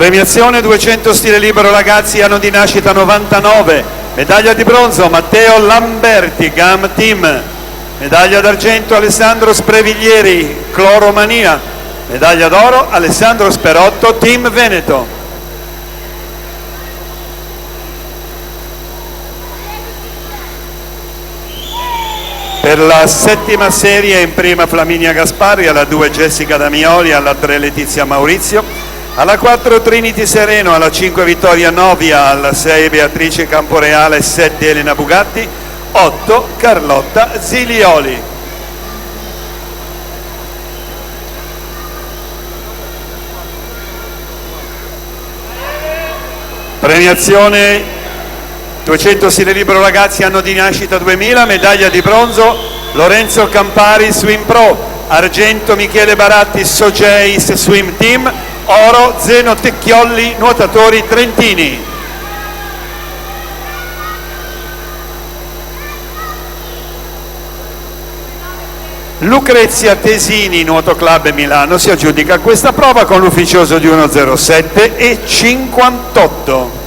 Premiazione 200 stile libero ragazzi, anno di nascita 99, medaglia di bronzo Matteo Lamberti, GAM Team, medaglia d'argento Alessandro Spreviglieri, Cloromania, medaglia d'oro Alessandro Sperotto, Team Veneto. Per la settima serie in prima Flaminia Gasparri, alla 2 Jessica Damioli, alla 3 Letizia Maurizio, alla 4 Trinity Sereno, alla 5 Vittoria Novia, alla 6 Beatrice Camporeale, 7 Elena Bugatti, 8 Carlotta Zilioli. Premiazione 200 stile libero ragazzi, anno di nascita 2000, medaglia di bronzo Lorenzo Campari Swim Pro, argento Michele Baratti Sogeis Swim Team, oro Zeno Tecchiolli nuotatori trentini. Lucrezia Tesini Nuoto Club Milano si aggiudica questa prova con l'ufficioso di 1.07 e 58.